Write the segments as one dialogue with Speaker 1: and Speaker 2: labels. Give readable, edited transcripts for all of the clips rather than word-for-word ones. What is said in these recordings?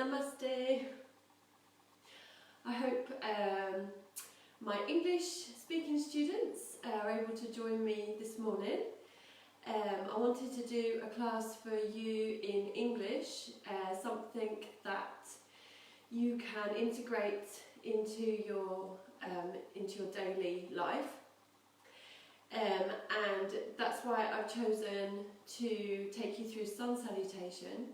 Speaker 1: Namaste. I hope my English speaking students are able to join me this morning. I wanted to do a class for you in English, something that you can integrate into your daily life. And that's why I've chosen to take you through sun salutation,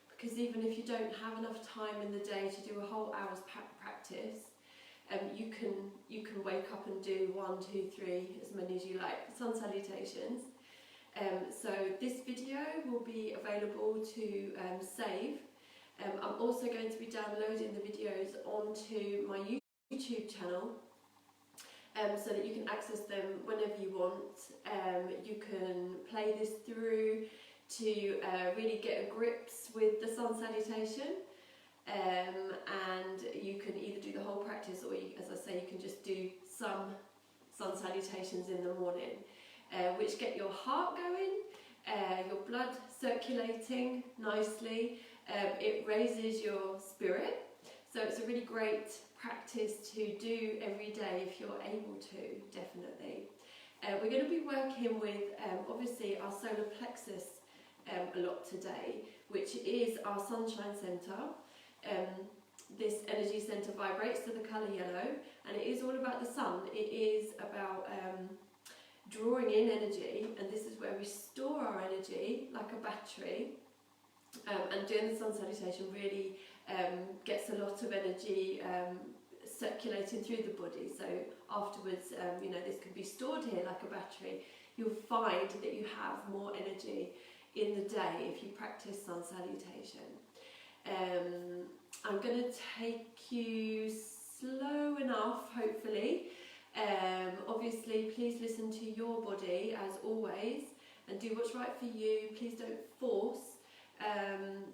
Speaker 1: because even if you don't have enough time in the day to do a whole hour's practice, you can wake up and do 1, 2, 3, as many as you like, sun salutations. So this video will be available to save. I'm also going to be downloading the videos onto my YouTube channel, so that you can access them whenever you want. You can play this through to really get a grips with the sun salutation, and you can either do the whole practice, or you, as I say, you can just do some sun salutations in the morning, which get your heart going, your blood circulating nicely. It raises your spirit, so it's a really great practice to do every day if you're able to, definitely. We're going to be working with obviously our solar plexus a lot today, which is our sunshine centre. This energy centre vibrates to the colour yellow, and it is all about the sun. It is about drawing in energy, and this is where we store our energy like a battery. And doing the sun salutation really gets a lot of energy circulating through the body. So afterwards, this can be stored here like a battery. You'll find that you have more energy in the day if you practice sun salutation. I'm going to take you slow enough, hopefully. Obviously, please listen to your body as always and do what's right for you. Please don't force.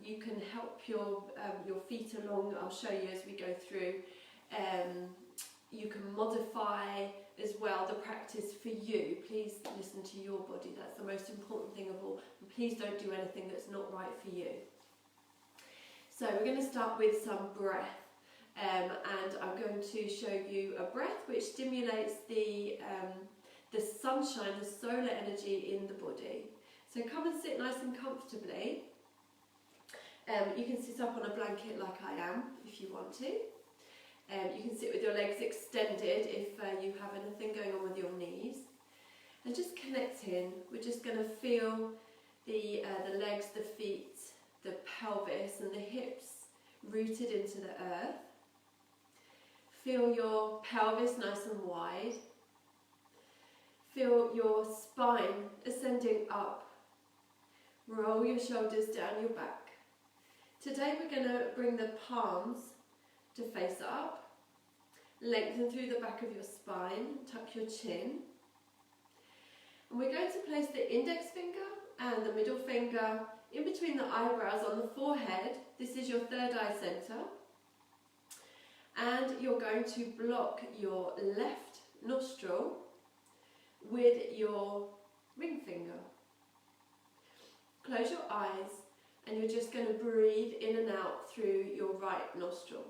Speaker 1: You can help your feet along. I'll show you as we go through. You can modify as well the practice for you. Please listen to your body. That's the most important thing of all. And please don't do anything that's not right for you. So we're going to start with some breath, and I'm going to show you a breath which stimulates the sunshine, the solar energy in the body. So come and sit nice and comfortably. You can sit up on a blanket like I am if you want to. You can sit with your legs extended if you have anything going on with your knees. And just connect in. We're just going to feel the legs, the feet, the pelvis and the hips rooted into the earth. Feel your pelvis nice and wide. Feel your spine ascending up. Roll your shoulders down your back. Today we're going to bring the palms to face up, lengthen through the back of your spine, tuck your chin. And we're going to place the index finger and the middle finger in between the eyebrows on the forehead. This is your third eye centre. And you're going to block your left nostril with your ring finger. Close your eyes. And you're just going to breathe in and out through your right nostril.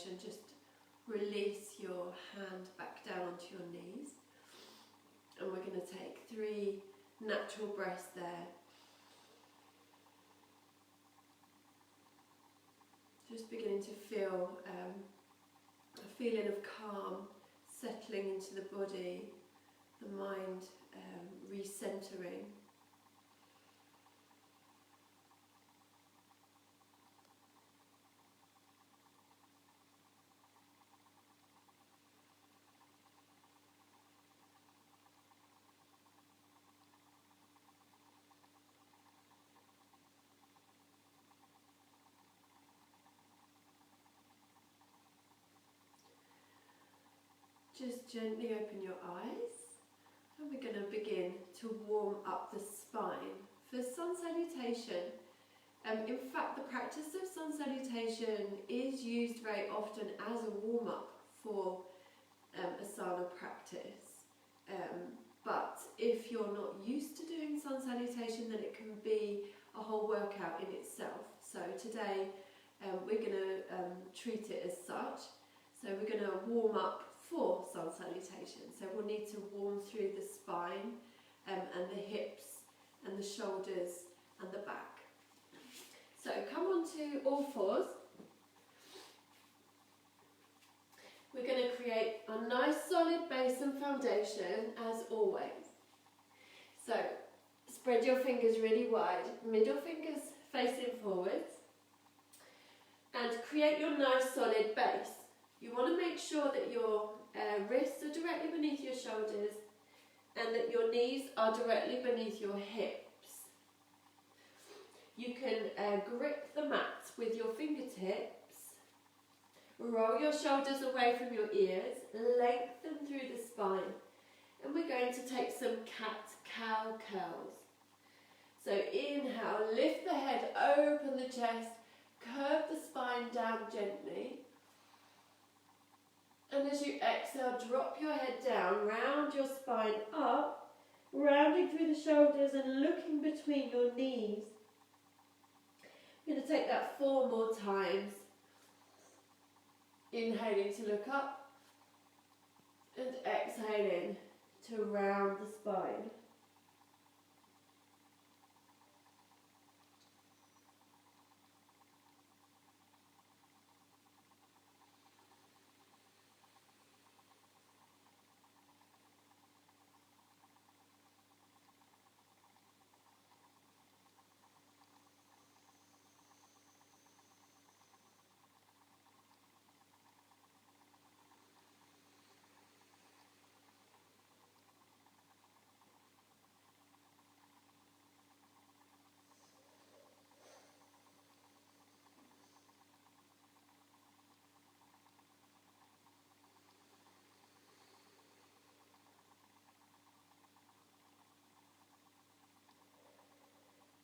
Speaker 1: salutation, just release your hand back down onto your knees. And we're going to take 3 natural breaths there. Just beginning to feel a feeling of calm settling into the body, the mind recentering. Just gently open your eyes, and we're going to begin to warm up the spine. For sun salutation, in fact the practice of sun salutation is used very often as a warm-up for asana practice. But if you're not used to doing sun salutation, then it can be a whole workout in itself. So today we're going to treat it as such. So we're going to warm up for sun salutation. So we'll need to warm through the spine and the hips and the shoulders and the back. So come on to all fours. We're going to create a nice solid base and foundation as always. So spread your fingers really wide, middle fingers facing forwards, and create your nice solid base. You want to make sure that your wrists are directly beneath your shoulders and that your knees are directly beneath your hips. You can grip the mat with your fingertips, roll your shoulders away from your ears, lengthen through the spine, and we're going to take some cat-cow curls. So inhale, lift the head, open the chest, curve the spine down gently. And as you exhale, drop your head down, round your spine up, rounding through the shoulders and looking between your knees. We're going to take that 4 more times. Inhaling to look up and exhaling to round the spine.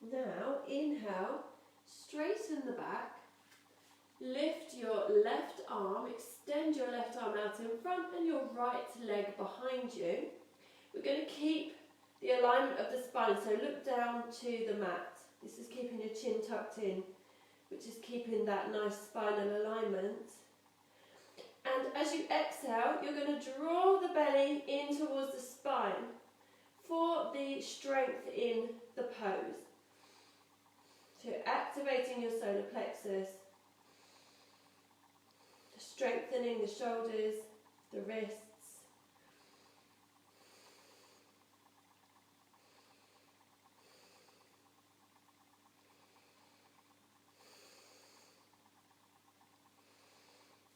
Speaker 1: Now, inhale, straighten the back, lift your left arm, extend your left arm out in front and your right leg behind you. We're going to keep the alignment of the spine, so look down to the mat. This is keeping your chin tucked in, which is keeping that nice spinal alignment. And as you exhale, you're going to draw the belly in towards the spine for the strength in the pose. So activating your solar plexus, strengthening the shoulders, the wrists.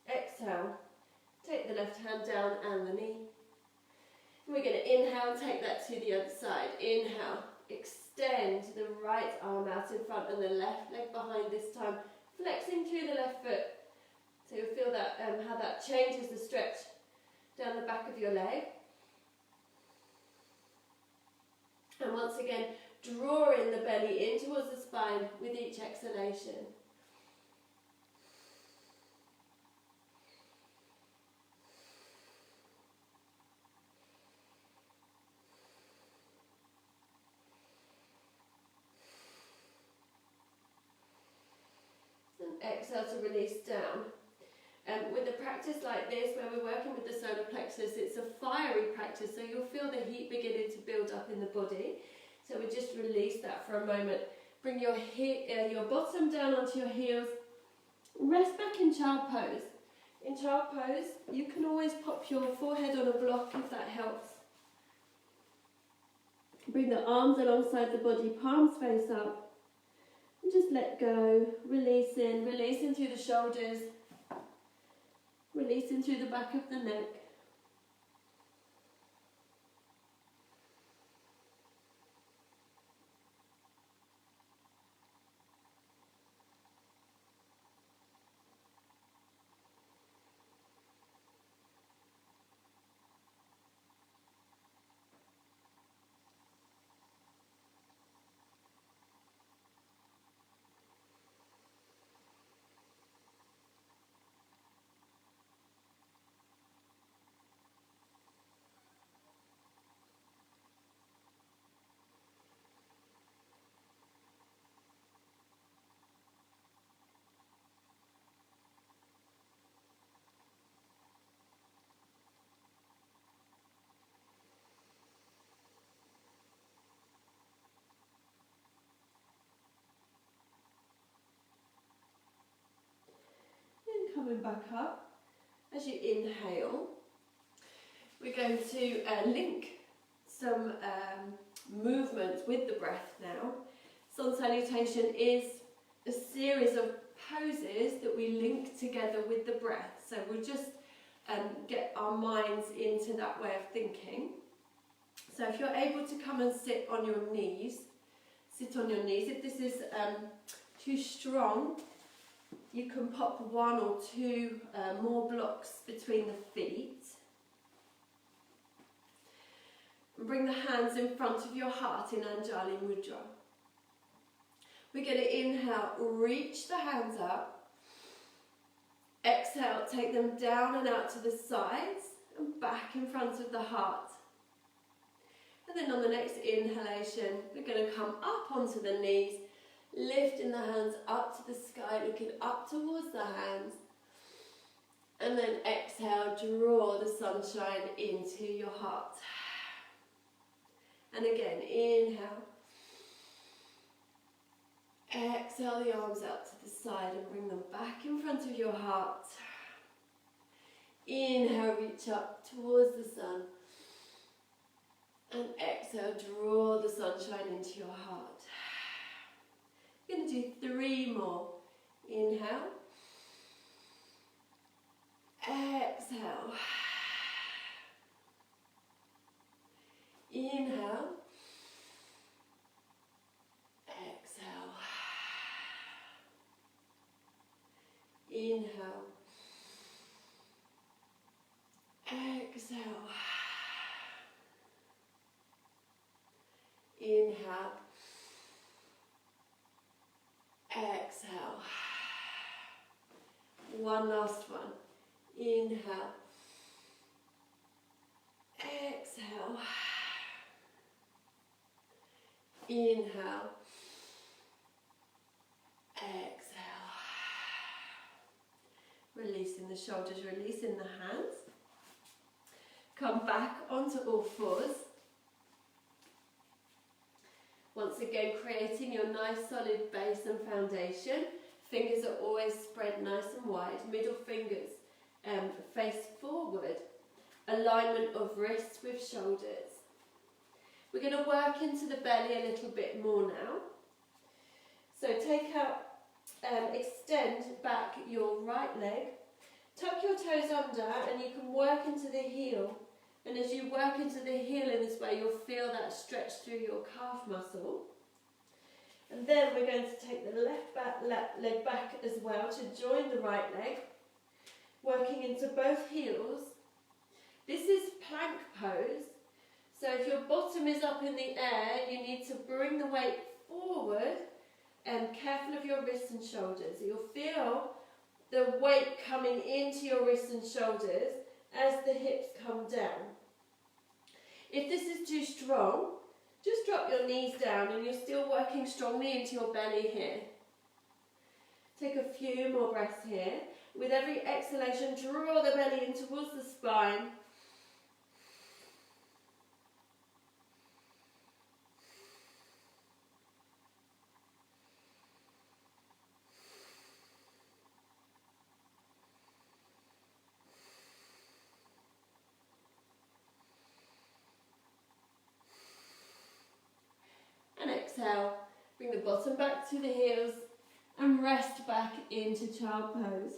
Speaker 1: Exhale, take the left hand down and the knee. And we're going to inhale and take that to the other side. Inhale, extend the right arm out in front and the left leg behind this time, flexing through the left foot. So you'll feel that how that changes the stretch down the back of your leg. And once again, drawing the belly in towards the spine with each exhalation. And exhale to release down. We're practice like this, where we're working with the solar plexus, it's a fiery practice, so you'll feel the heat beginning to build up in the body. So we just release that for a moment. Bring your bottom down onto your heels. Rest back in child pose. In child pose, you can always pop your forehead on a block if that helps. Bring the arms alongside the body, palms face up. And just let go, releasing through the shoulders, releasing through the back of the neck. Coming back up. As you inhale, we're going to link some movements with the breath now. Sun salutation is a series of poses that we link together with the breath. So we'll just get our minds into that way of thinking. So if you're able to come and sit on your knees, sit on your knees. If this is too strong, you can pop one or two more blocks between the feet. And bring the hands in front of your heart in Anjali Mudra. We're going to inhale, reach the hands up. Exhale, take them down and out to the sides and back in front of the heart. And then on the next inhalation, we're going to come up onto the knees, lifting the hands up to the sky, looking up towards the hands. And then exhale, draw the sunshine into your heart. And again, inhale. Exhale the arms out to the side and bring them back in front of your heart. Inhale, reach up towards the sun. And exhale, draw the sunshine into your heart. We're going to do 3 more. Inhale. Exhale. Inhale. Exhale. Inhale. Exhale. Inhale. Exhale. One last one. Inhale. Exhale. Inhale. Exhale. Releasing the shoulders, releasing the hands. Come back onto all fours. Once again, creating your nice solid base and foundation. Fingers are always spread nice and wide. Middle fingers face forward. Alignment of wrists with shoulders. We're going to work into the belly a little bit more now. So take out, extend back your right leg. Tuck your toes under and you can work into the heel. And as you work into the heel in this way, you'll feel that stretch through your calf muscle. And then we're going to take the left leg back as well to join the right leg, working into both heels. This is plank pose. So if your bottom is up in the air, you need to bring the weight forward and careful of your wrists and shoulders. You'll feel the weight coming into your wrists and shoulders as the hips come down. If this is too strong, just drop your knees down and you're still working strongly into your belly here. Take a few more breaths here. With every exhalation, draw the belly in towards the spine. And exhale, bring the bottom back to the heels and rest back into child pose.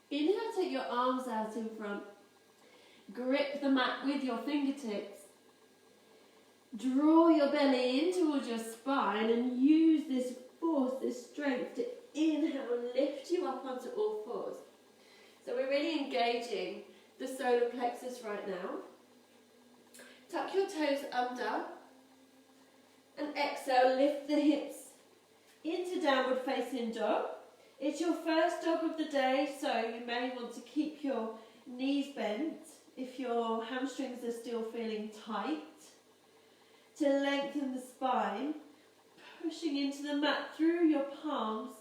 Speaker 1: Inhale, take your arms out in front. Grip the mat with your fingertips. Draw your belly in towards your spine and use this force, this strength to inhale and lift you up onto all fours. So we're really engaging the solar plexus right now. Tuck your toes under and exhale, lift the hips into downward facing dog. It's your first dog of the day, so you may want to keep your knees bent if your hamstrings are still feeling tight. To lengthen the spine, pushing into the mat through your palms,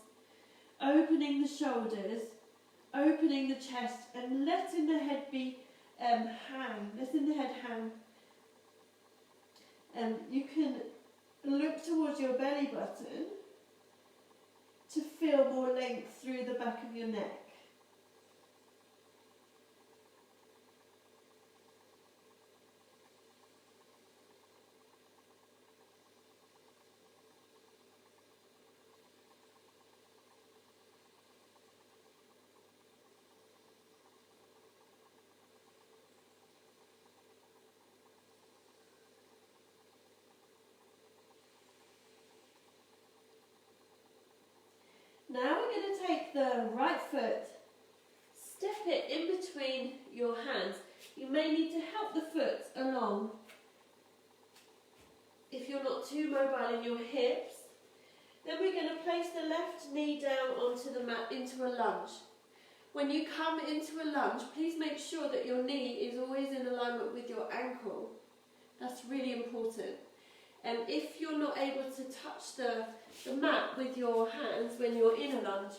Speaker 1: opening the shoulders, opening the chest, and letting the head be hang, letting the head hang. You can look towards your belly button to feel more length through the back of your neck. Now we're going to take the right foot, step it in between your hands. You may need to help the foot along if you're not too mobile in your hips. Then we're going to place the left knee down onto the mat into a lunge. When you come into a lunge, please make sure that your knee is always in alignment with your ankle. That's really important. And if you're not able to touch the mat with your hands when you're in a lunge,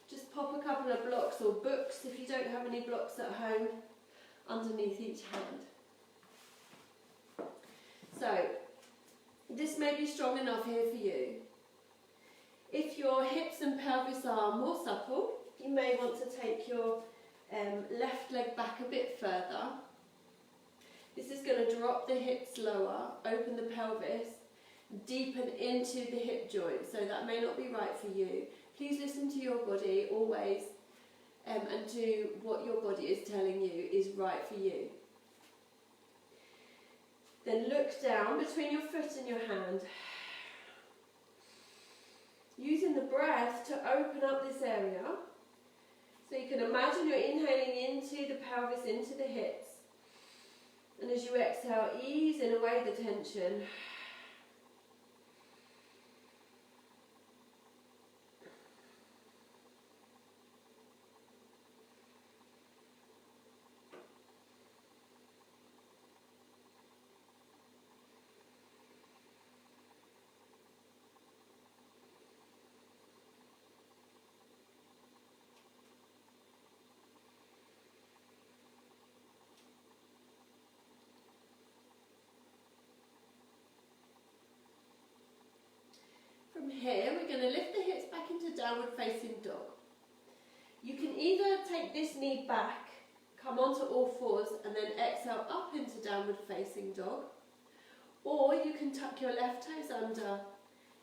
Speaker 1: just pop a couple of blocks or books, if you don't have any blocks at home, underneath each hand. So, this may be strong enough here for you. If your hips and pelvis are more supple, you may want to take your left leg back a bit further. This is going to drop the hips lower, open the pelvis, deepen into the hip joint, so that may not be right for you. Please listen to your body always and do what your body is telling you is right for you. Then look down between your foot and your hand, using the breath to open up this area. So you can imagine you're inhaling into the pelvis, into the hips. And as you exhale, easing away the tension. From here, we're going to lift the hips back into downward facing dog. You can either take this knee back, come onto all fours, and then exhale up into downward facing dog, or you can tuck your left toes under,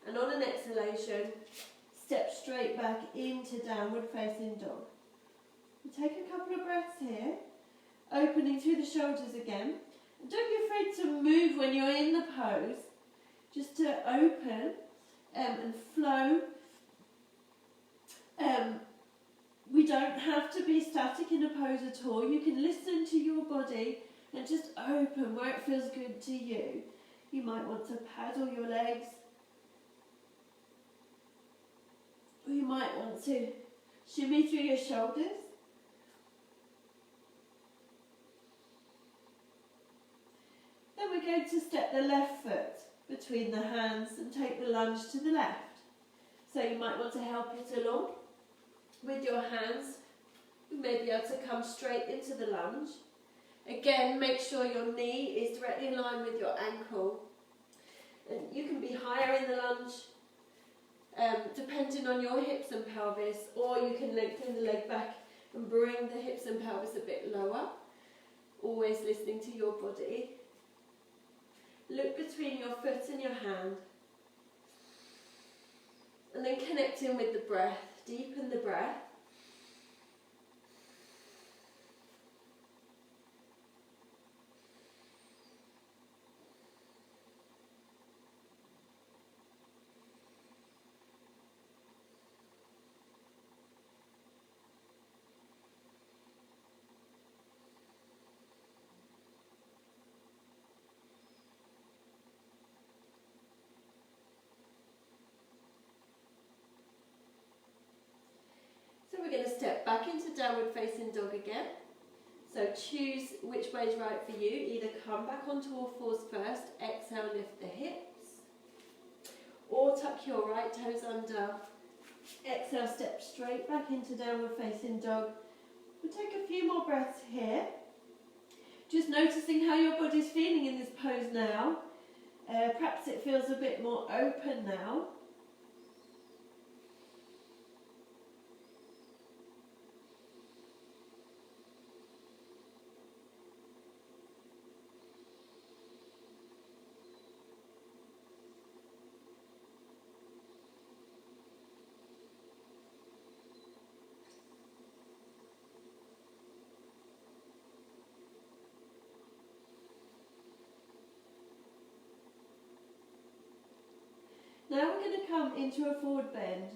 Speaker 1: and on an exhalation, step straight back into downward facing dog. We'll take a couple of breaths here, opening through the shoulders again. And don't be afraid to move when you're in the pose, just to open and flow. We don't have to be static in a pose at all. You can listen to your body and just open where it feels good to you. You might want to paddle your legs, or you might want to shimmy through your shoulders. Then we're going to step the left foot between the hands and take the lunge to the left. So you might want to help it along with your hands. You may be able to come straight into the lunge. Again, make sure your knee is directly in line with your ankle. And you can be higher in the lunge, depending on your hips and pelvis, or you can lengthen the leg back and bring the hips and pelvis a bit lower. Always listening to your body. Look between your foot and your hand. And then connecting with the breath. Deepen the breath. So we're going to step back into downward facing dog again. So choose which way is right for you. Either come back onto all fours first, exhale, lift the hips, or tuck your right toes under. Exhale, step straight back into downward facing dog. We'll take a few more breaths here. Just noticing how your body's feeling in this pose now. Perhaps it feels a bit more open now. Now we're going to come into a forward bend.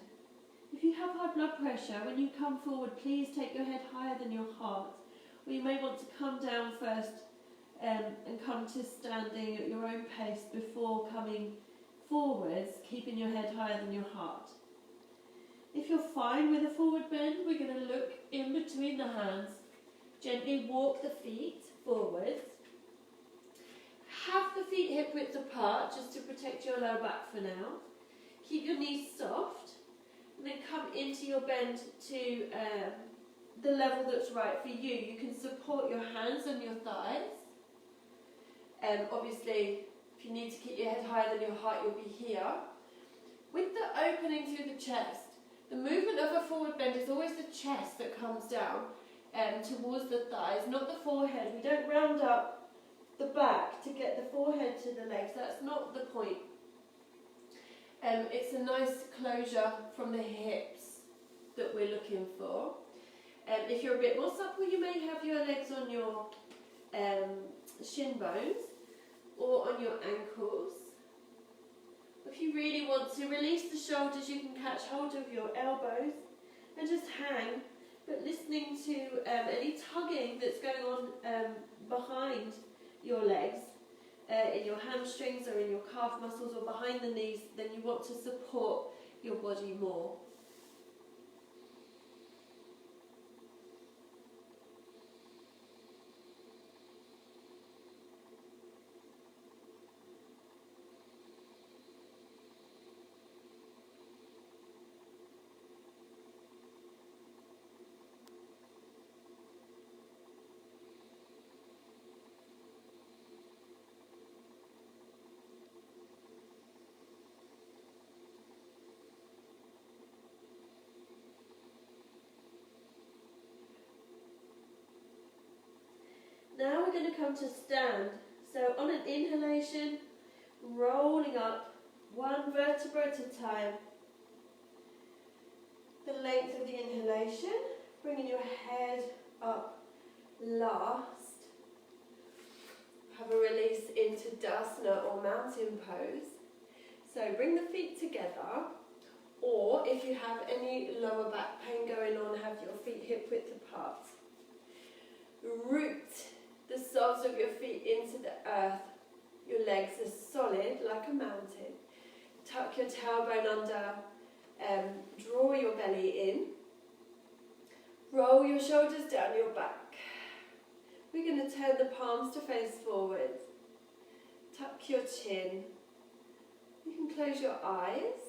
Speaker 1: If you have high blood pressure, when you come forward, please take your head higher than your heart. Or you may want to come down first and come to standing at your own pace before coming forwards, keeping your head higher than your heart. If you're fine with a forward bend, we're going to look in between the hands. Gently walk the feet forwards. Have the feet hip width apart just to protect your lower back for now. Keep your knees soft and then come into your bend to the level that's right for you. You can support your hands on your thighs. Obviously, if you need to keep your head higher than your heart, you'll be here. With the opening through the chest, the movement of a forward bend is always the chest that comes down towards the thighs, not the forehead. We don't round up the back to get the forehead to the legs. That's not the point. It's a nice closure from the hips that we're looking for. If you're a bit more supple, you may have your legs on your shin bones or on your ankles. If you really want to release the shoulders, you can catch hold of your elbows and just hang, but listening to any tugging that's going on behind your legs, in your hamstrings or in your calf muscles or behind the knees, then you want to support your body more. Now we're going to come to stand. So on an inhalation, rolling up one vertebra at a time. the length of the inhalation, bringing your head up last. Have a release into Dasana or mountain pose. So bring the feet together, or if you have any lower back pain going on, have your feet hip width apart. Root the soles of your feet into the earth. Your legs are solid like a mountain. Tuck your tailbone under, draw your belly in. Roll your shoulders down your back. We're going to turn the palms to face forward. Tuck your chin. You can close your eyes.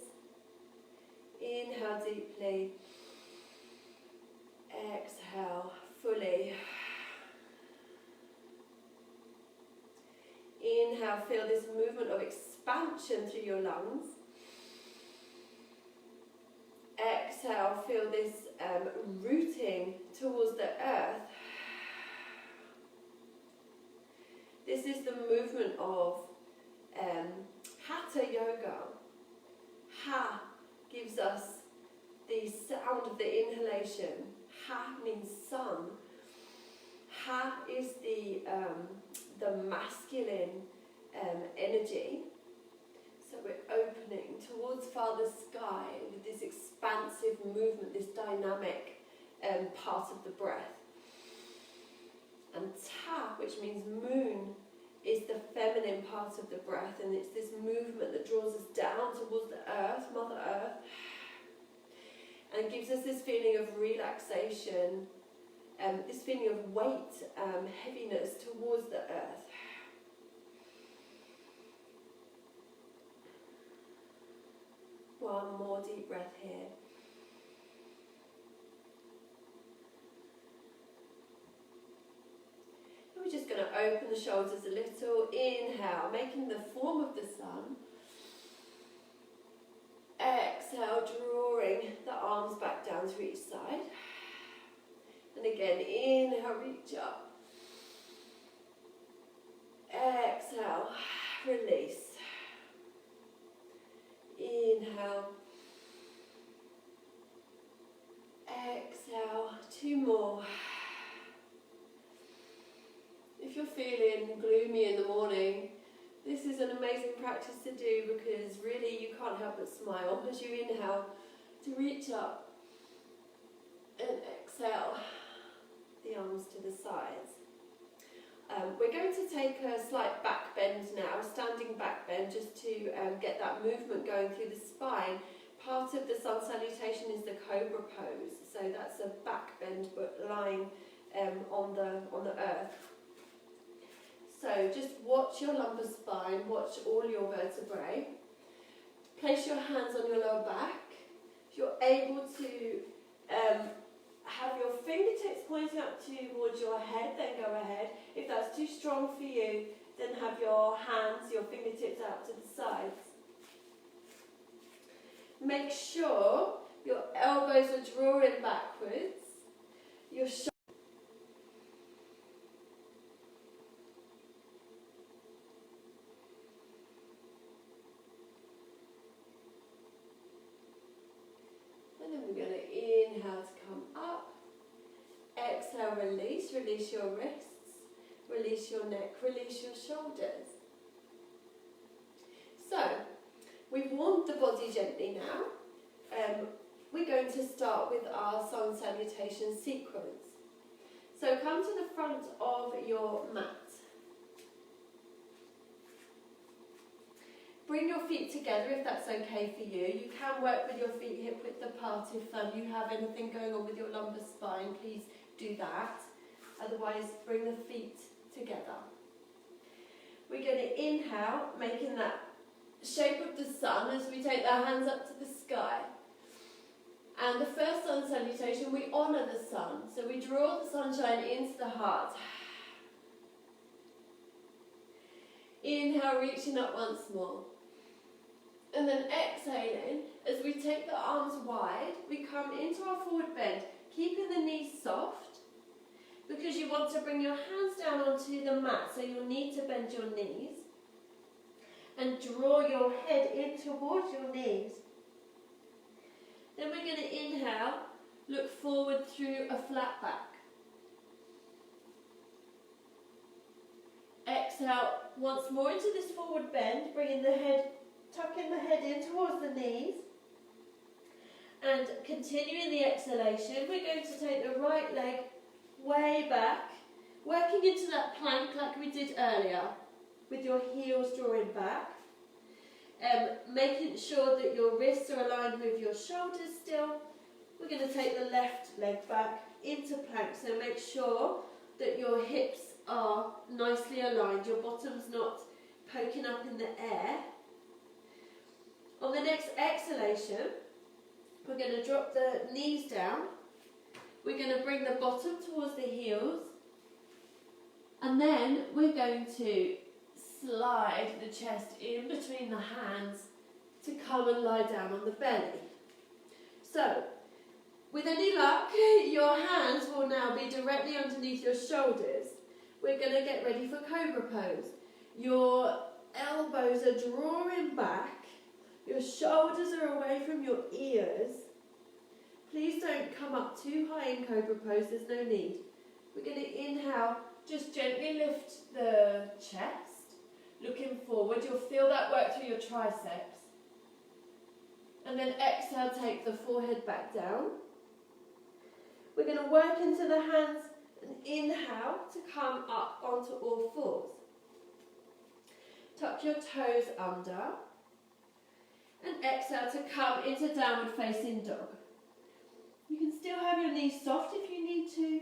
Speaker 1: Inhale deeply. Exhale fully. Inhale, feel this movement of expansion through your lungs. Exhale, feel this rooting towards the earth. This is the movement of Hatha yoga. Ha gives us the sound of the inhalation. Ha means sun. Ha is the masculine energy. So we're opening towards Father Sky with this expansive movement, this dynamic part of the breath. And Ta, which means moon, is the feminine part of the breath, and it's this movement that draws us down towards the earth, Mother Earth, and gives us this feeling of relaxation, this feeling of weight, heaviness towards the earth. One more deep breath here. And we're just going to open the shoulders a little. Inhale, making the form of the sun. Exhale, drawing the arms back down to each side. And again, inhale, reach up. Exhale, release. Inhale. Exhale, two more. If you're feeling gloomy in the morning, this is an amazing practice to do, because really you can't help but smile as you inhale to reach up and exhale the arms to the sides. We're going to take a slight back bend now, standing back bend, just to get that movement going through the spine. Part of the sun salutation is the cobra pose, so that's a back bend but lying on the earth. So just watch your lumbar spine, watch all your vertebrae. Place your hands on your lower back. If you're able to have your fingertips pointing up towards your head, then go ahead. If that's too strong for you, then have your hands, your fingertips out to the sides. Make sure your elbows are drawing backwards. Your shoulders. And then we're going to inhale to come up. Exhale, release. Release your wrists. Release your neck. Release your shoulders. So, we've warmed the body gently now. We're going to start with our sun salutation sequence. So come to the front of your mat. Bring your feet together if that's okay for you. You can work with your feet hip width apart if you have anything going on with your lumbar spine. Please do that. Otherwise, bring the feet together. We're going to inhale, making that shape of the sun as we take our hands up to the sky. And the first sun salutation, we honour the sun. So we draw the sunshine into the heart. Inhale, reaching up once more. And then exhaling, as we take the arms wide, we come into our forward bend, keeping the knees soft, because you want to bring your hands down onto the mat, so you'll need to bend your knees. And draw your head in towards your knees. Then we're going to inhale, look forward through a flat back. Exhale once more into this forward bend, bringing the head, tucking the head in towards the knees. And continuing the exhalation, we're going to take the right leg way back, working into that plank like we did earlier, with your heels drawing back. Making sure that your wrists are aligned with your shoulders still. We're going to take the left leg back into plank, so make sure that your hips are nicely aligned, your bottom's not poking up in the air. On the next exhalation, we're going to drop the knees down. We're going to bring the bottom towards the heels, and then we're going to slide the chest in between the hands to come and lie down on the belly. So, with any luck, your hands will now be directly underneath your shoulders. We're going to get ready for Cobra Pose. Your elbows are drawing back, your shoulders are away from your ears. Please don't come up too high in Cobra Pose, there's no need. We're going to inhale, just gently lift the chest, looking forward. You'll feel that work through your triceps. And then exhale, take the forehead back down. We're going to work into the hands and inhale to come up onto all fours. Tuck your toes under. And exhale to come into downward facing dog. You can still have your knees soft if you need to.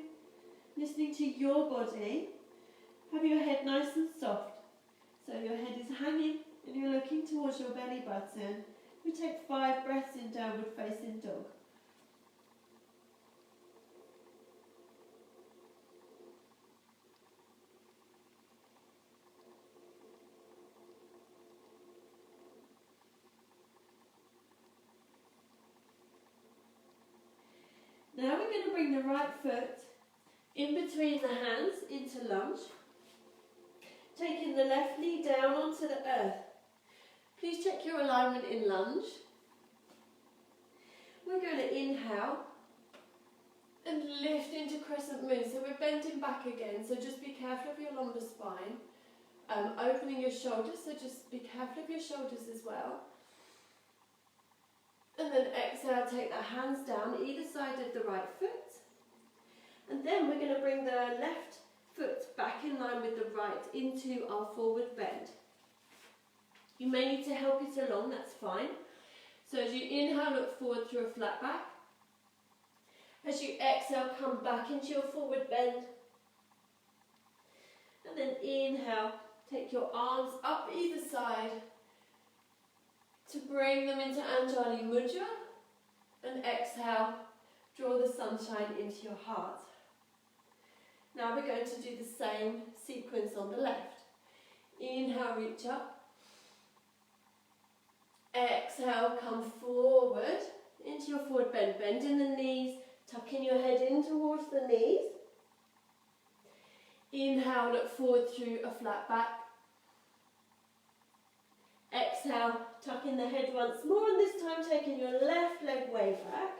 Speaker 1: Listening to your body. Have your head nice and soft. So your head is hanging and you're looking towards your belly button. We take 5 breaths in downward facing dog. Now we're going to bring the right foot in between the hands into lunge. Taking the left knee down onto the earth. Please check your alignment in lunge. We're going to inhale and lift into crescent moon. So we're bending back again, so just be careful of your lumbar spine. Opening your shoulders, so just be careful of your shoulders as well. And then exhale, take the hands down either side of the right foot. And then we're going to bring the left foot back in line with the right into our forward bend. You may need to help it along, that's fine. So as you inhale, look forward through a flat back. As you exhale, come back into your forward bend. And then inhale, take your arms up either side to bring them into Anjali Mudra, and exhale, draw the sunshine into your heart. Now we're going to do the same sequence on the left. Inhale, reach up. Exhale, come forward into your forward bend, bending the knees, tucking your head in towards the knees. Inhale, look forward through a flat back. Exhale, tucking the head once more, and this time taking your left leg way back.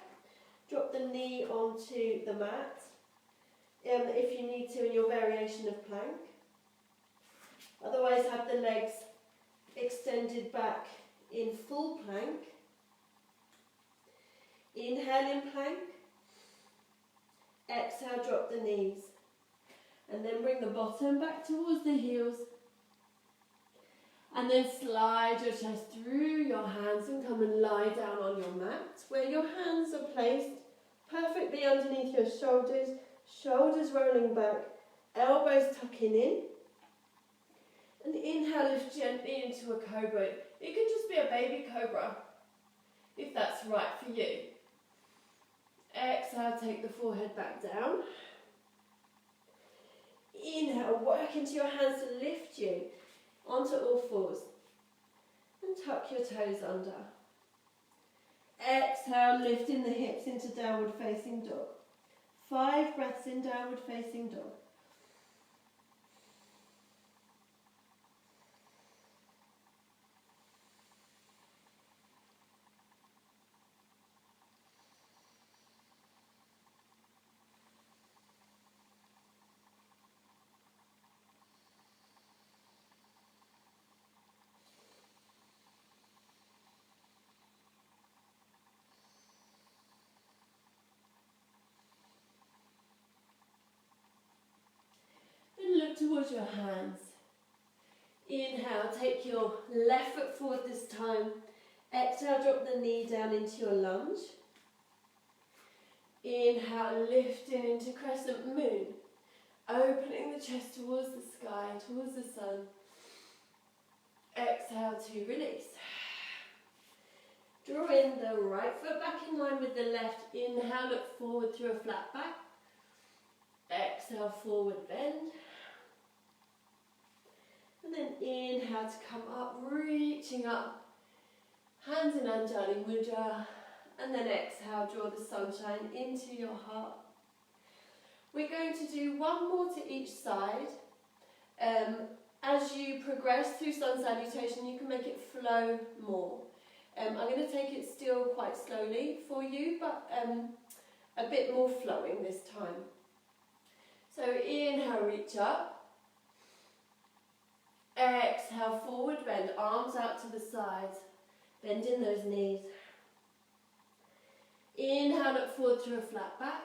Speaker 1: Drop the knee onto the mat, if you need to in your variation of plank. Otherwise, have the legs extended back in full plank. Inhale in plank. Exhale, drop the knees. And then bring the bottom back towards the heels. And then slide your chest through your hands and come and lie down on your mat, where your hands are placed perfectly underneath your shoulders, shoulders rolling back, elbows tucking in. And inhale, lift gently into a cobra. It can just be a baby cobra, if that's right for you. Exhale, take the forehead back down. Inhale, work into your hands to lift you onto all fours. And tuck your toes under. Exhale, lifting the hips into downward facing dog. 5 breaths in downward facing dog. towards your hands. Inhale, take your left foot forward this time. Exhale, drop the knee down into your lunge. Inhale, lifting into crescent moon. Opening the chest towards the sky, towards the sun. Exhale to release. Drawing the right foot back in line with the left. Inhale, look forward through a flat back. Exhale, forward bend. And then inhale to come up, reaching up. Hands in Anjali Mudra. And then exhale, draw the sunshine into your heart. We're going to do one more to each side. As you progress through sun salutation, you can make it flow more. I'm going to take it still quite slowly for you, but a bit more flowing this time. So inhale, reach up. Exhale, forward bend, arms out to the sides. Bend in those knees. Inhale, look forward to a flat back.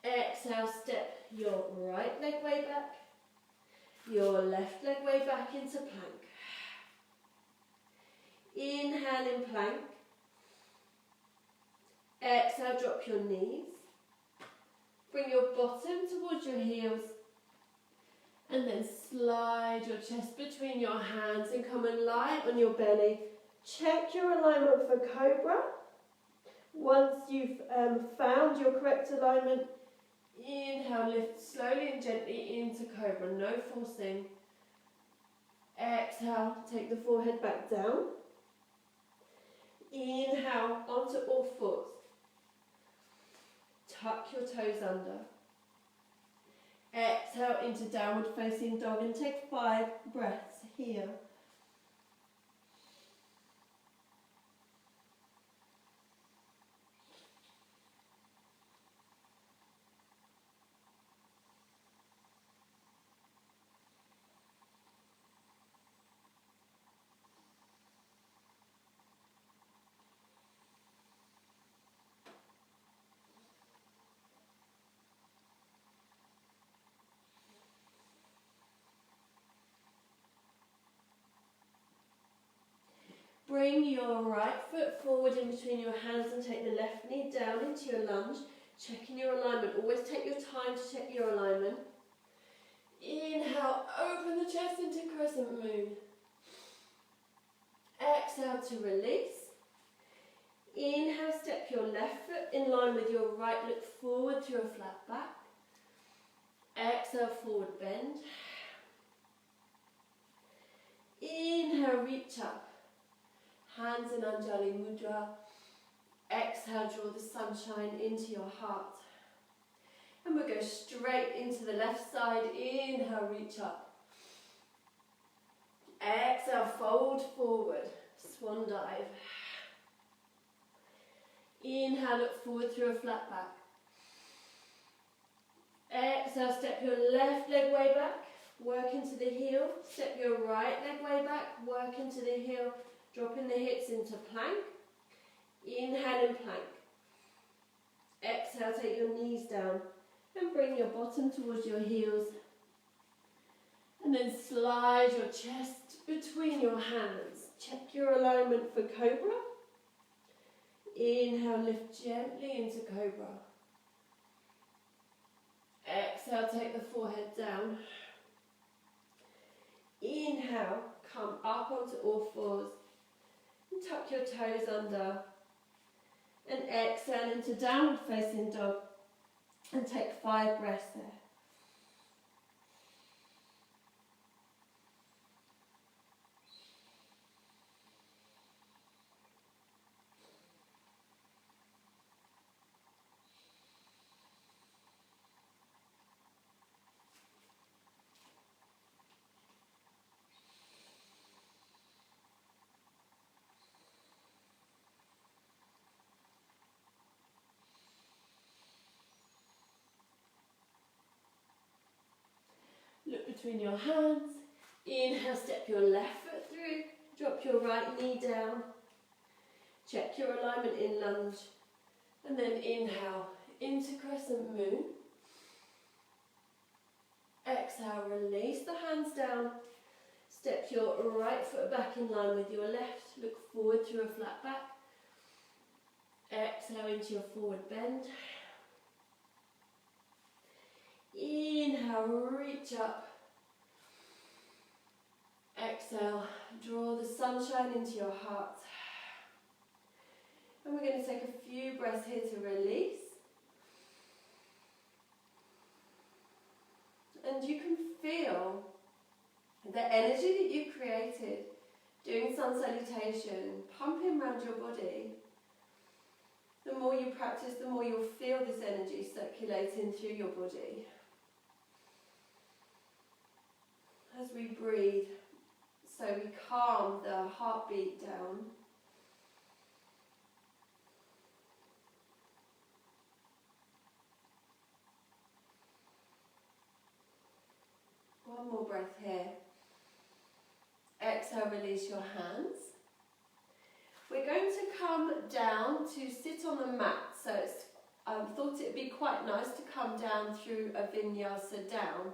Speaker 1: Exhale, step your right leg way back. Your left leg way back into plank. Inhale in plank. Exhale, drop your knees. Bring your bottom towards your heels. And then slide your chest between your hands and come and lie on your belly. Check your alignment for cobra. Once you've found your correct alignment, inhale, lift slowly and gently into cobra, no forcing. Exhale, take the forehead back down. Inhale, onto all fours. Tuck your toes under. Exhale into downward facing dog and take 5 breaths here. Bring your right foot forward in between your hands and take the left knee down into your lunge. Checking your alignment. Always take your time to check your alignment. Inhale, open the chest into crescent moon. Exhale to release. Inhale, step your left foot in line with your right, look forward to a flat back. Exhale, forward bend. Inhale, reach up. Hands in Anjali Mudra. Exhale, draw the sunshine into your heart. And we'll go straight into the left side. Inhale, reach up. Exhale, fold forward. Swan dive. Inhale, look forward through a flat back. Exhale, step your left leg way back. Work into the heel. Step your right leg way back. Work into the heel. Dropping the hips into plank. Inhale in plank. Exhale, take your knees down and bring your bottom towards your heels. And then slide your chest between your hands. Check your alignment for cobra. Inhale, lift gently into cobra. Exhale, take the forehead down. Inhale, come up onto all fours. And tuck your toes under. And exhale into downward facing dog. And take 5 breaths there. Look between your hands. Inhale, step your left foot through. Drop your right knee down. Check your alignment in lunge. And then inhale into crescent moon. Exhale, release the hands down. Step your right foot back in line with your left. Look forward through a flat back. Exhale into your forward bend. Inhale, reach up. Exhale, draw the sunshine into your heart. And we're going to take a few breaths here to release. And you can feel the energy that you created doing sun salutation, pumping around your body. The more you practice, the more you'll feel this energy circulating through your body. As we breathe, so we calm the heartbeat down. One more breath here. Exhale, release your hands. We're going to come down to sit on the mat. So I thought it would be quite nice to come down through a vinyasa down.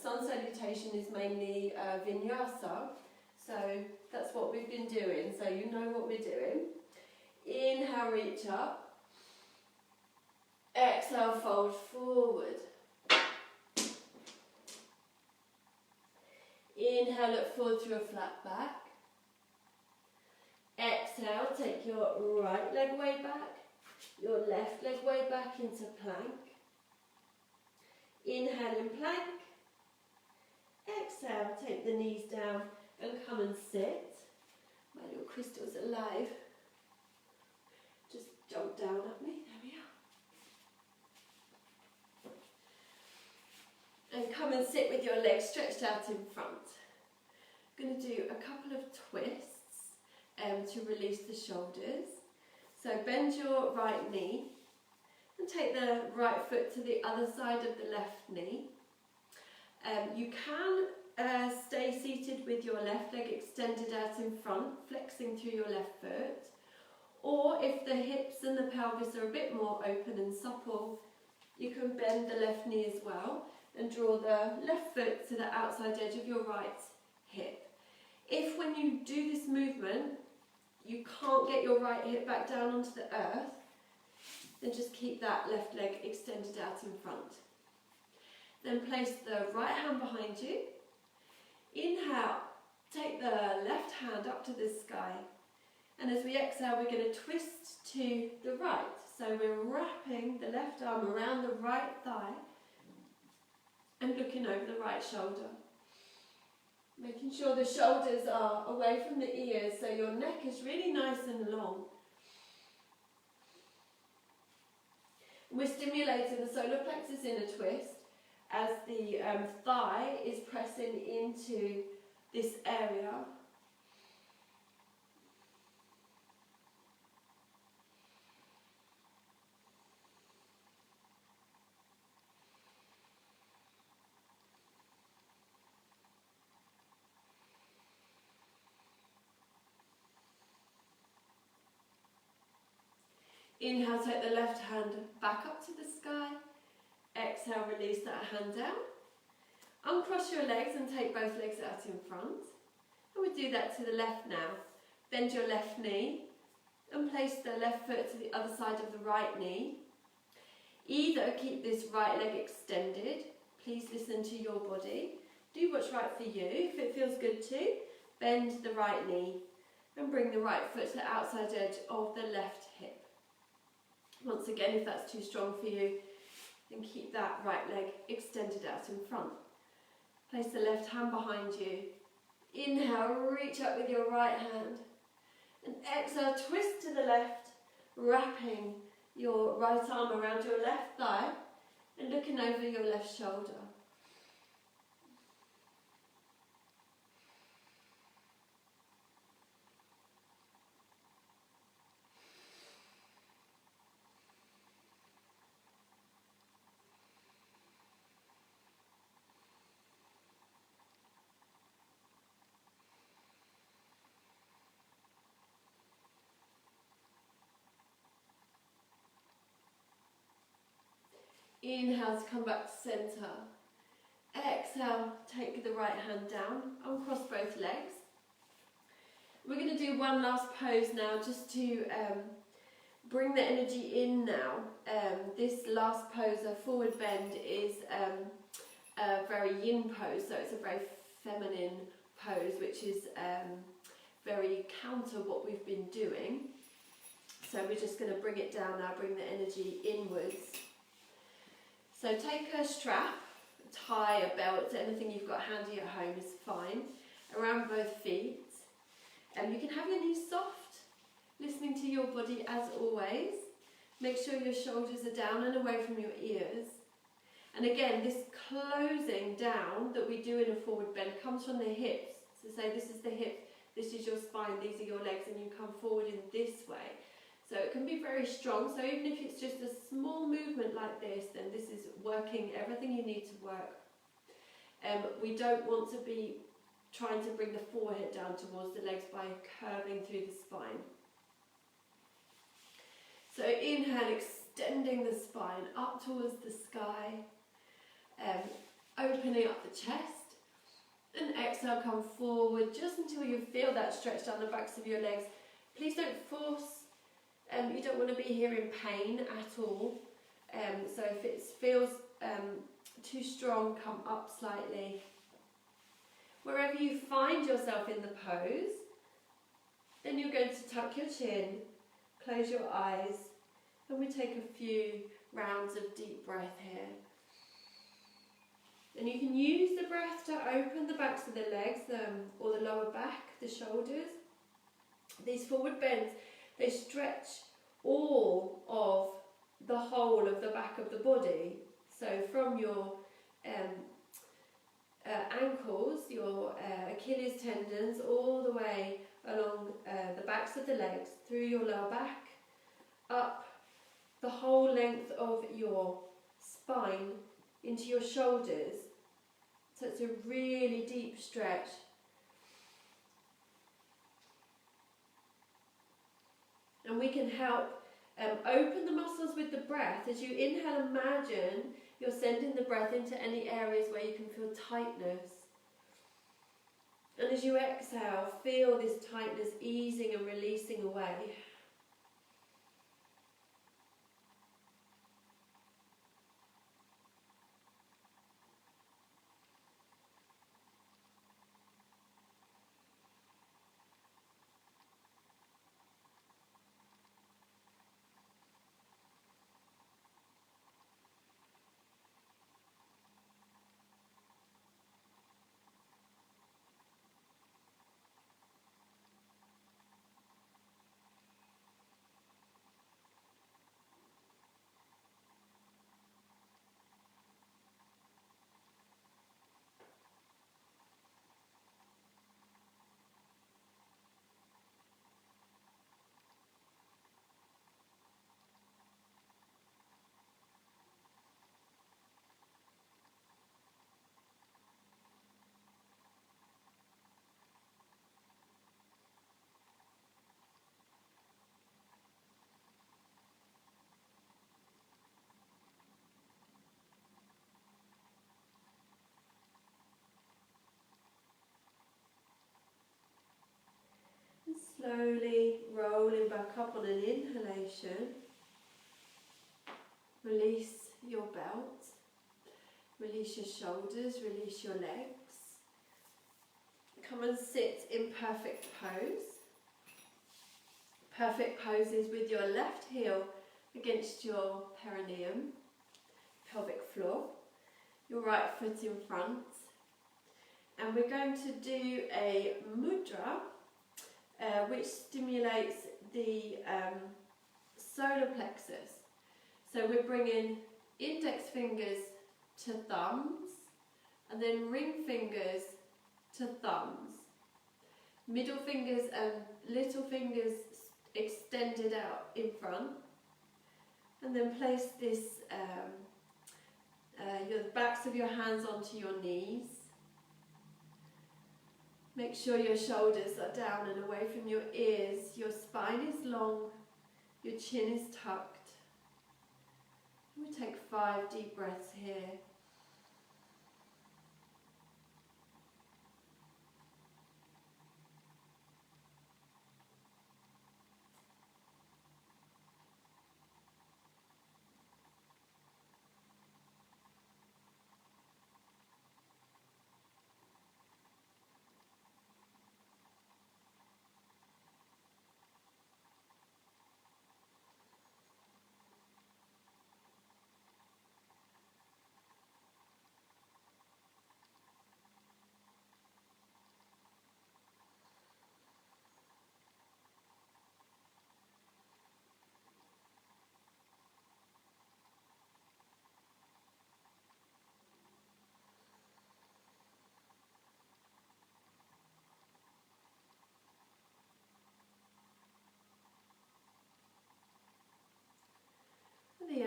Speaker 1: Sun salutation is mainly vinyasa. So that's what we've been doing. So you know what we're doing. Inhale, reach up. Exhale, fold forward. Inhale, look forward through a flat back. Exhale, take your right leg way back, your left leg way back into plank. Inhale in plank. Exhale, take the knees down and come and sit. My little crystal's alive. Just jump down at me, there we are. And come and sit with your legs stretched out in front. I'm going to do a couple of twists to release the shoulders. So bend your right knee and take the right foot to the other side of the left knee. You can stay seated with your left leg extended out in front, flexing through your left foot. Or if the hips and the pelvis are a bit more open and supple, you can bend the left knee as well and draw the left foot to the outside edge of your right hip. If when you do this movement you can't get your right hip back down onto the earth, then just keep that left leg extended out in front. Then place the right hand behind you. Inhale, take the left hand up to the sky. And as we exhale, we're going to twist to the right. So we're wrapping the left arm around the right thigh and looking over the right shoulder. Making sure the shoulders are away from the ears so your neck is really nice and long. We're stimulating the solar plexus in a twist as the thigh is pressing into this area. Inhale, take the left hand back up to the sky. Exhale, release that hand down. Uncross your legs and take both legs out in front. And we do that to the left now. Bend your left knee and place the left foot to the other side of the right knee. Either keep this right leg extended. Please listen to your body. Do what's right for you. If it feels good to, bend the right knee and bring the right foot to the outside edge of the left hip. Once again, if that's too strong for you, then keep that right leg extended out in front. Place the left hand behind you. Inhale, reach up with your right hand. And exhale, twist to the left, wrapping your right arm around your left thigh and looking over your left shoulder. Inhale to come back to centre. Exhale, take the right hand down, uncross both legs. We're going to do one last pose now, just to bring the energy in now. This last pose, a forward bend, is a very yin pose, so it's a very feminine pose, which is very counter what we've been doing. So we're just going to bring it down now, bring the energy inwards. So take a strap, tie a belt, anything you've got handy at home is fine, around both feet. You can have your knees soft, listening to your body as always. Make sure your shoulders are down and away from your ears. And again, this closing down that we do in a forward bend comes from the hips. So say this is the hip, this is your spine, these are your legs, and you come forward in this way. So it can be very strong. So even if it's just a small movement like this, then this is working everything you need to work. We don't want to be trying to bring the forehead down towards the legs by curving through the spine. So inhale, extending the spine up towards the sky, opening up the chest, and exhale, come forward just until you feel that stretch down the backs of your legs. Please don't force, you don't want to be here in pain at all. So if it feels too strong, come up slightly. Wherever you find yourself in the pose, then you're going to tuck your chin, close your eyes, and we take a few rounds of deep breath here. And you can use the breath to open the backs of the legs, or the lower back, the shoulders. These forward bends, they stretch all of the whole of the back of the body. So from your ankles, your Achilles tendons, all the way along the backs of the legs, through your lower back, up the whole length of your spine into your shoulders. So it's a really deep stretch. And we can help open the muscles with the breath. As you inhale, imagine you're sending the breath into any areas where you can feel tightness. And as you exhale, feel this tightness easing and releasing away. Slowly rolling back up on an inhalation. Release your belt. Release your shoulders, release your legs. Come and sit in perfect pose. Perfect pose is with your left heel against your perineum, pelvic floor, your right foot in front. And we're going to do a mudra, which stimulates the solar plexus. So we're bringing index fingers to thumbs, and then ring fingers to thumbs. Middle fingers and little fingers extended out in front. And then place this, your backs of your hands onto your knees. Make sure your shoulders are down and away from your ears. Your spine is long, your chin is tucked. We take 5 deep breaths here.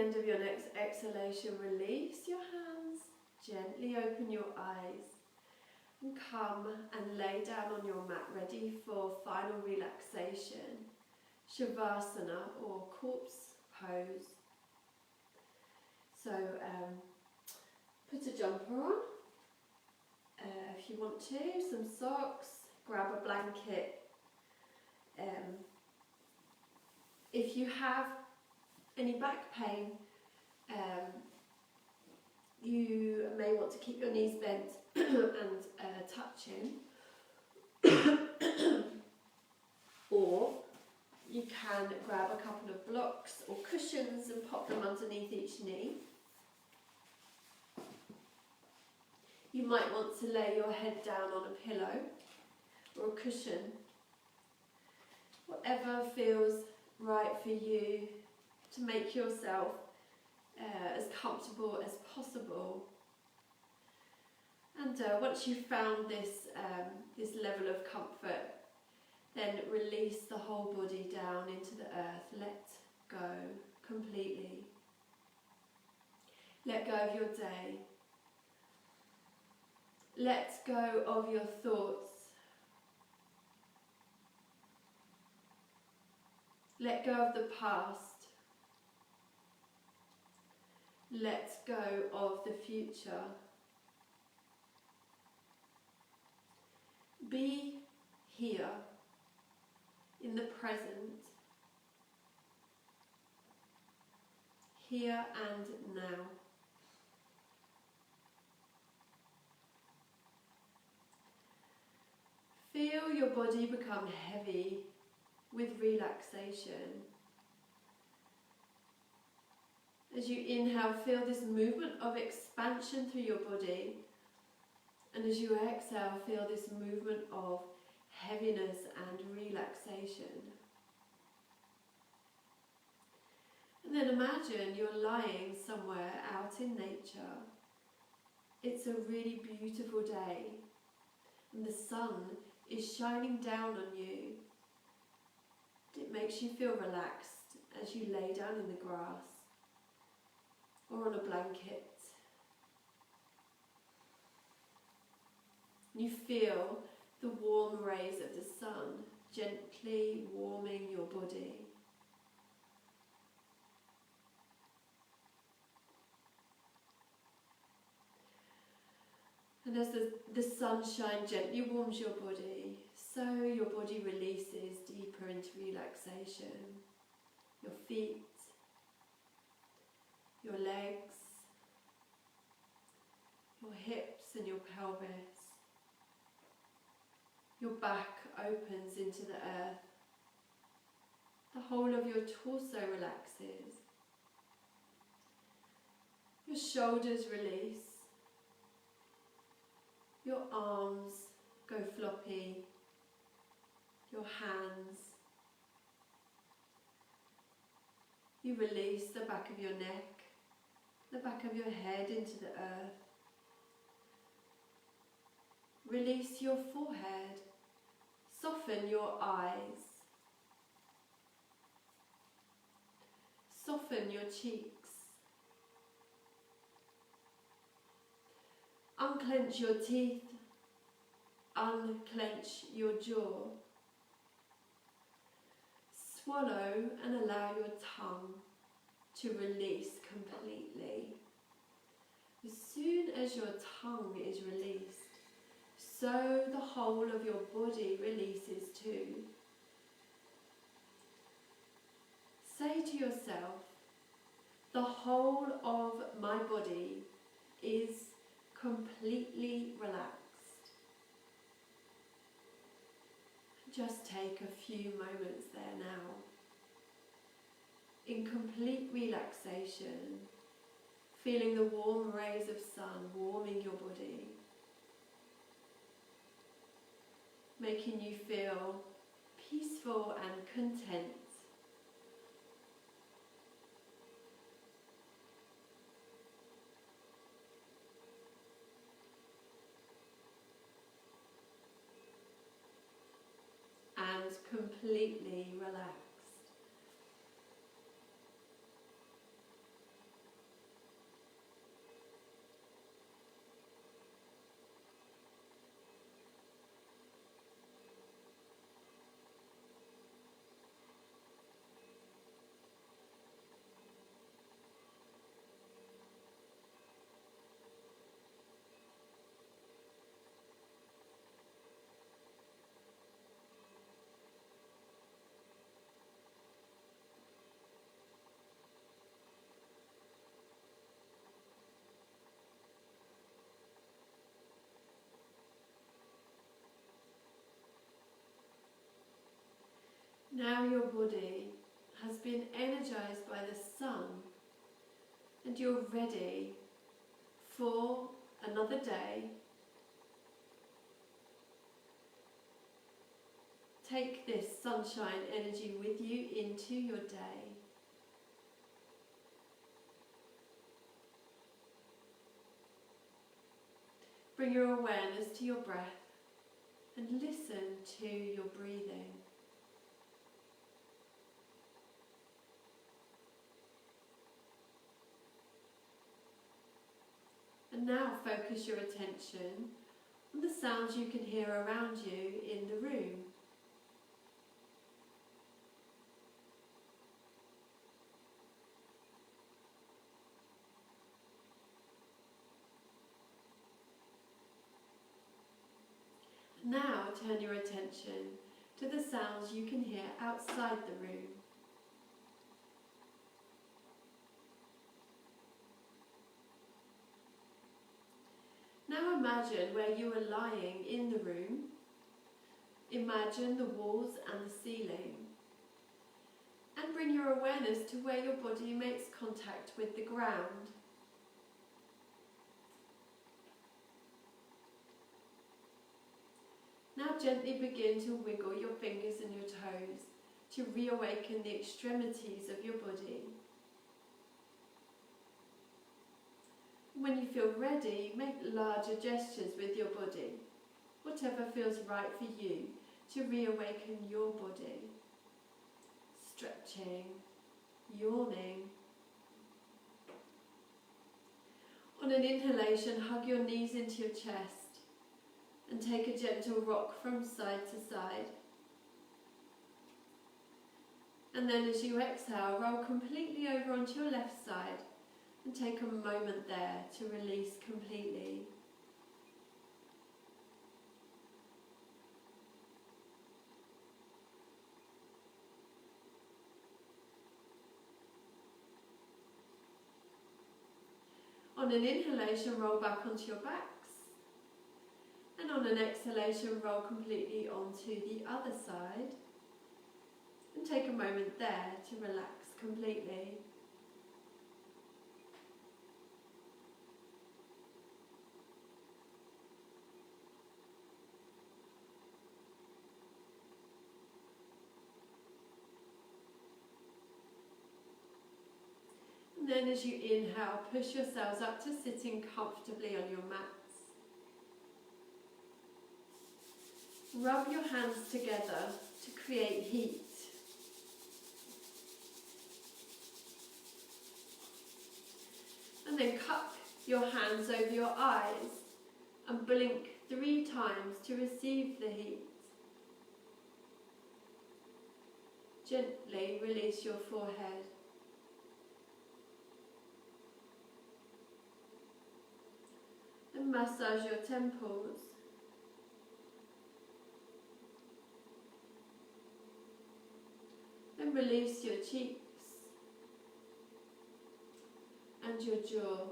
Speaker 1: end of your next exhalation, release your hands, gently open your eyes, and come and lay down on your mat, ready for final relaxation, Shavasana or corpse pose. So put a jumper on if you want to, some socks, grab a blanket. If you have any back pain, you may want to keep your knees bent and touching, or you can grab a couple of blocks or cushions and pop them underneath each knee. You might want to lay your head down on a pillow or a cushion, whatever feels right for you to make yourself as comfortable as possible. And once you've found this level of comfort, then release the whole body down into the earth. Let go completely. Let go of your day. Let go of your thoughts. Let go of the past. Let go of the future. Be here in the present, here and now. Feel your body become heavy with relaxation. As you inhale, feel this movement of expansion through your body. And as you exhale, feel this movement of heaviness and relaxation. And then imagine you're lying somewhere out in nature. It's a really beautiful day, and the sun is shining down on you. It makes you feel relaxed as you lay down in the grass or on a blanket. You feel the warm rays of the sun gently warming your body. And as the sunshine gently warms your body, so your body releases deeper into relaxation. Your feet, your legs, your hips and your pelvis. Your back opens into the earth. The whole of your torso relaxes. Your shoulders release. Your arms go floppy. Your hands. You release the back of your neck, the back of your head into the earth. Release your forehead. Soften your eyes. Soften your cheeks. Unclench your teeth. Unclench your jaw. Swallow and allow your tongue to release completely. As soon as your tongue is released, so the whole of your body releases too. Say to yourself, the whole of my body is completely relaxed. Just take a few moments there now, in complete relaxation, feeling the warm rays of sun warming your body, making you feel peaceful and content. And completely relaxed. Now your body has been energized by the sun and you're ready for another day. Take this sunshine energy with you into your day. Bring your awareness to your breath and listen to your breathing. And now focus your attention on the sounds you can hear around you in the room. Now turn your attention to the sounds you can hear outside the room. Now imagine where you are lying in the room. Imagine the walls and the ceiling. And bring your awareness to where your body makes contact with the ground. Now gently begin to wiggle your fingers and your toes to reawaken the extremities of your body. When you feel ready, make larger gestures with your body, whatever feels right for you to reawaken your body. Stretching, yawning. On an inhalation, hug your knees into your chest and take a gentle rock from side to side. And then as you exhale, roll completely over onto your left side and take a moment there to release completely. On an inhalation, roll back onto your backs. And on an exhalation, roll completely onto the other side. And take a moment there to relax completely. And then as you inhale, push yourselves up to sitting comfortably on your mats. Rub your hands together to create heat. And then cup your hands over your eyes and blink 3 times to receive the heat. Gently release your forehead. And massage your temples. And release your cheeks and your jaw.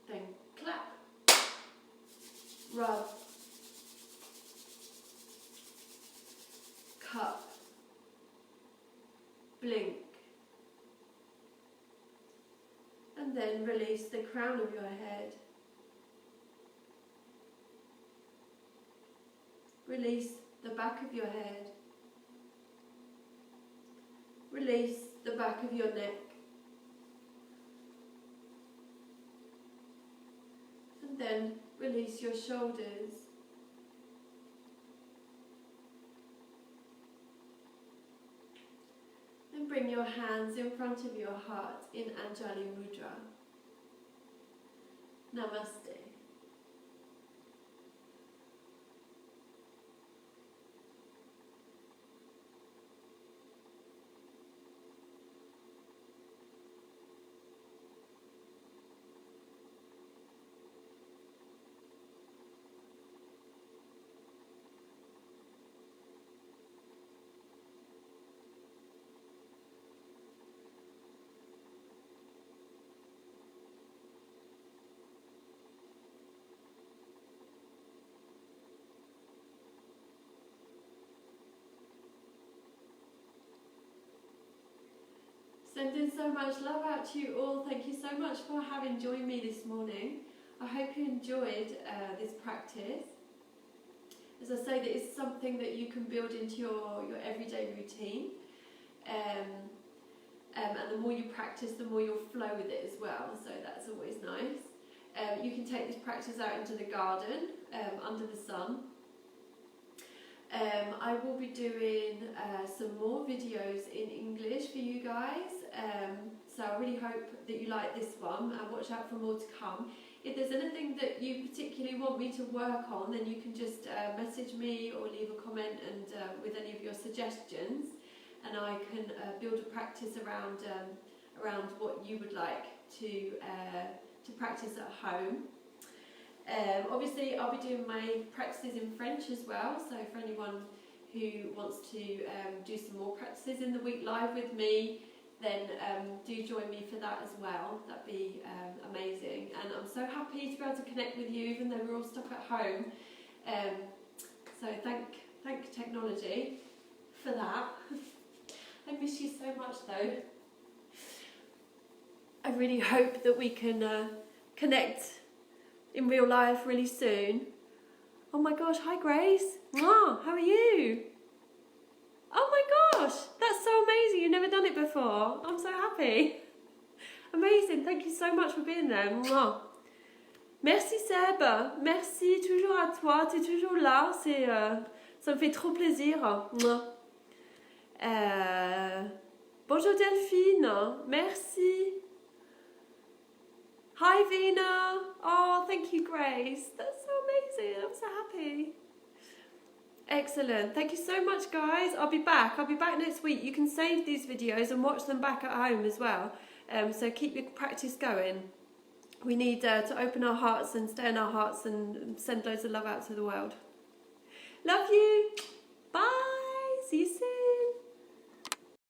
Speaker 1: Then clap, rub, cup, blink. And then release the crown of your head. Release the back of your head. Release the back of your neck. And then release your shoulders. And bring your hands in front of your heart in Anjali Mudra. Namaste. Sending so much love out to you all. Thank you so much for having joined me this morning. I hope you enjoyed this practice. As I say, that is something that you can build into your everyday routine. And the more you practice, the more you'll flow with it as well. So that's always nice. You can take this practice out into the garden, under the sun. I will be doing some more videos in English for you guys, so I really hope that you like this one, and watch out for more to come. If there's anything that you particularly want me to work on, then you can just message me or leave a comment and with any of your suggestions, and I can build a practice around what you would like to practice at home. Obviously I'll be doing my practices in French as well, so for anyone who wants to do some more practices in the week live with me, then do join me for that as well. That'd be amazing, and I'm so happy to be able to connect with you even though we're all stuck at home. So thank technology for that. I miss you so much though. I really hope that we can connect in real life really soon. Oh my gosh, hi Grace. Mwah, how are you? Oh my gosh, that's so amazing. You've never done it before. I'm so happy. Amazing, thank you so much for being there. Mwah. Merci Seb, merci toujours à toi, tu es toujours là, ça me fait trop plaisir. Mwah. Bonjour Delphine, merci. Hi Vina! Oh, thank you Grace. That's so amazing. I'm so happy. Excellent. Thank you so much guys. I'll be back next week. You can save these videos and watch them back at home as well. So keep your practice going. We need to open our hearts and stay in our hearts and send loads of love out to the world. Love you. Bye. See you soon.